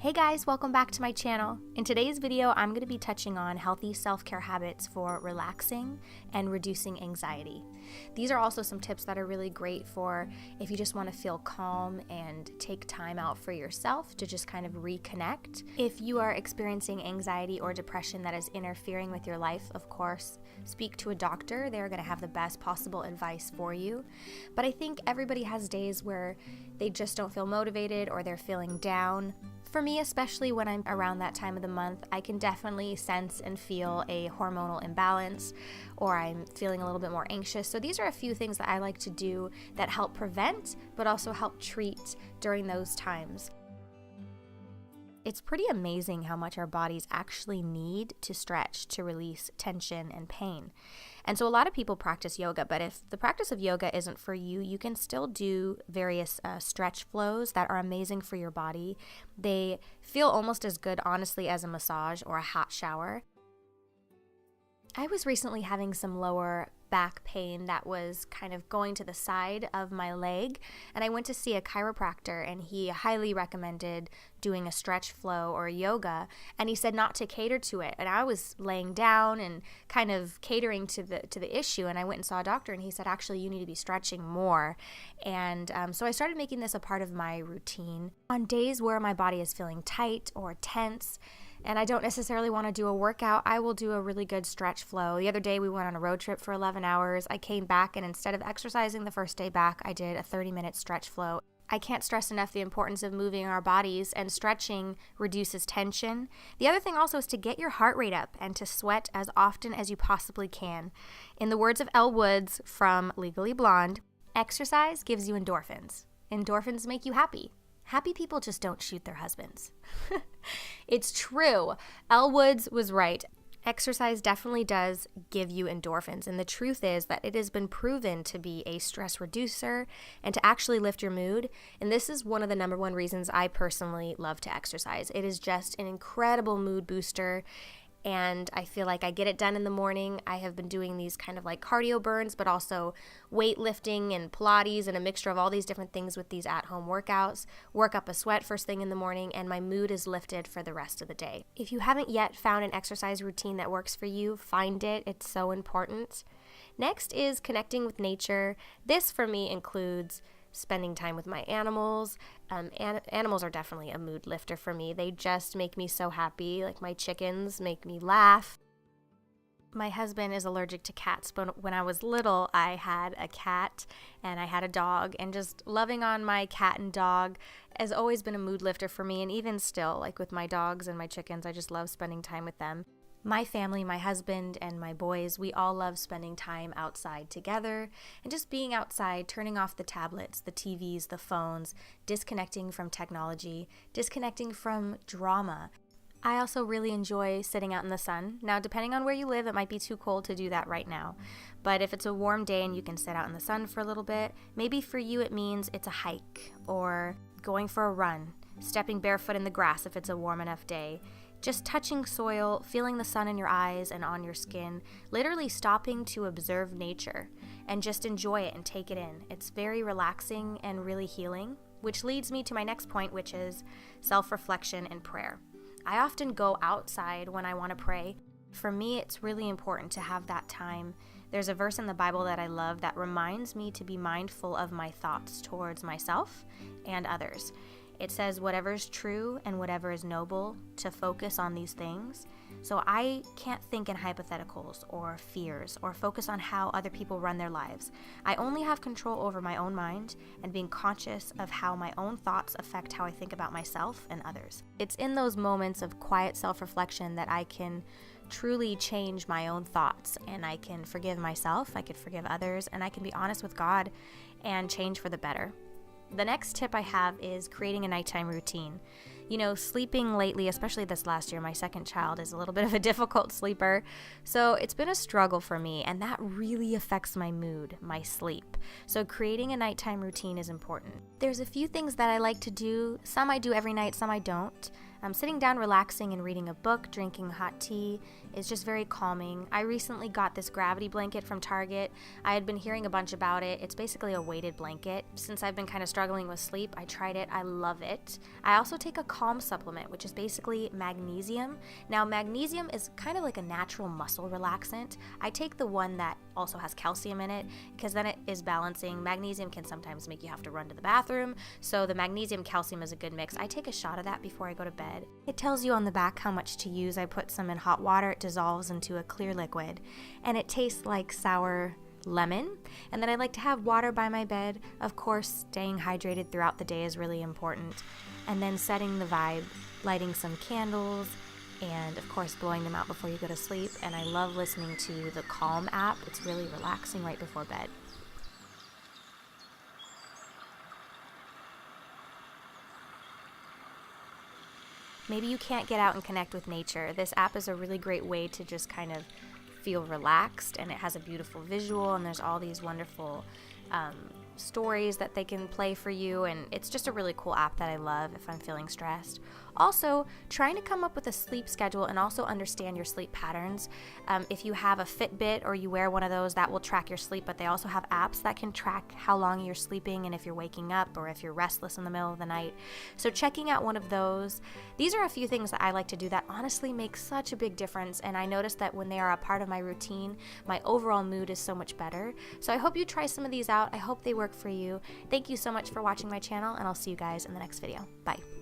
Hey guys, welcome back to my channel. In today's video, I'm going to be touching on healthy self-care habits for relaxing and reducing anxiety. These are also some tips that are really great for if you just want to feel calm and take time out for yourself to just kind of reconnect. If you are experiencing anxiety or depression that is interfering with your life, of course, speak to a doctor. They're going to have the best possible advice for you. But I think everybody has days where they just don't feel motivated or they're feeling down. For me, especially when I'm around that time of the month, I can definitely sense and feel a hormonal imbalance, or I'm feeling a little bit more anxious. So these are a few things that I like to do that help prevent, but also help treat during those times. It's pretty amazing how much our bodies actually need to stretch to release tension and pain. And so a lot of people practice yoga, but if the practice of yoga isn't for you, you can still do various stretch flows that are amazing for your body. They feel almost as good, honestly, as a massage or a hot shower. I was recently having some lower back pain that was kind of going to the side of my leg, and I went to see a chiropractor, and he highly recommended doing a stretch flow or yoga, and he said not to cater to it. And I was laying down and kind of catering to the issue, and I went and saw a doctor, and he said, actually, you need to be stretching more. And so I started making this a part of my routine. On days where my body is feeling tight or tense, and I don't necessarily want to do a workout, I will do a really good stretch flow. The other day we went on a road trip for 11 hours. I came back, and instead of exercising the first day back, I did a 30-minute stretch flow. I can't stress enough the importance of moving our bodies, and stretching reduces tension. The other thing also is to get your heart rate up and to sweat as often as you possibly can. In the words of Elle Woods from Legally Blonde, exercise gives you endorphins. Endorphins make you happy. Happy people just don't shoot their husbands. It's true. Elle Woods was right. Exercise definitely does give you endorphins, and the truth is that it has been proven to be a stress reducer and to actually lift your mood, and this is one of the number one reasons I personally love to exercise. It is just an incredible mood booster, and I feel like I get it done in the morning. I have been doing these kind of like cardio burns, but also weightlifting and Pilates and a mixture of all these different things with these at-home workouts, work up a sweat first thing in the morning, and my mood is lifted for the rest of the day. If you haven't yet found an exercise routine that works for you, find it. It's so important. Next is connecting with nature. This for me includes spending time with my animals. Animals are definitely a mood lifter for me. They just make me so happy. Like my chickens make me laugh. My husband is allergic to cats, but when I was little, I had a cat and I had a dog, and just loving on my cat and dog has always been a mood lifter for me. And even still, like with my dogs and my chickens, I just love spending time with them. My family, my husband, and my boys, we all love spending time outside together and just being outside, turning off the tablets, the TVs, the phones, disconnecting from technology, disconnecting from drama. I also really enjoy sitting out in the sun. Now, depending on where you live, it might be too cold to do that right now. But if it's a warm day and you can sit out in the sun for a little bit, maybe for you it means it's a hike or going for a run, stepping barefoot in the grass if it's a warm enough day. Just touching soil, feeling the sun in your eyes and on your skin, literally stopping to observe nature and just enjoy it and take it in. It's very relaxing and really healing, which leads me to my next point, which is self-reflection and prayer. I often go outside when I want to pray. For me, it's really important to have that time. There's a verse in the Bible that I love that reminds me to be mindful of my thoughts towards myself and others. It says, whatever is true and whatever is noble, to focus on these things. So I can't think in hypotheticals or fears or focus on how other people run their lives. I only have control over my own mind and being conscious of how my own thoughts affect how I think about myself and others. It's in those moments of quiet self-reflection that I can truly change my own thoughts, and I can forgive myself, I can forgive others, and I can be honest with God and change for the better. The next tip I have is creating a nighttime routine. You know, sleeping lately, especially this last year, my second child is a little bit of a difficult sleeper, so it's been a struggle for me, and that really affects my mood, my sleep. So creating a nighttime routine is important. There's a few things that I like to do. Some I do every night, some I don't. Sitting down, relaxing, and reading a book, drinking hot tea is just very calming. I recently got this gravity blanket from Target. I had been hearing a bunch about it. It's basically a weighted blanket. Since I've been kind of struggling with sleep, I tried it. I love it. I also take a calm supplement, which is basically magnesium. Now, magnesium is kind of like a natural muscle relaxant. I take the one that also has calcium in it because then it is balancing. Magnesium can sometimes make you have to run to the bathroom, so the magnesium calcium is a good mix. I take a shot of that before I go to bed. It tells you on the back how much to use. I put some in hot water, it dissolves into a clear liquid, and it tastes like sour lemon. And then I like to have water by my bed. Of course, staying hydrated throughout the day is really important. And then setting the vibe, lighting some candles, and of course blowing them out before you go to sleep. And I love listening to the Calm app. It's really relaxing right before bed. Maybe you can't get out and connect with nature. This app is a really great way to just kind of feel relaxed, and it has a beautiful visual, and there's all these wonderful stories that they can play for you, and it's just a really cool app that I love if I'm feeling stressed. Also, trying to come up with a sleep schedule and also understand your sleep patterns. If you have a Fitbit or you wear one of those, that will track your sleep, but they also have apps that can track how long you're sleeping and if you're waking up or if you're restless in the middle of the night. So checking out one of those. These are a few things that I like to do that honestly make such a big difference, and I notice that when they are a part of my routine, my overall mood is so much better. So I hope you try some of these out. I hope they work for you. Thank you so much for watching my channel, and I'll see you guys in the next video. Bye.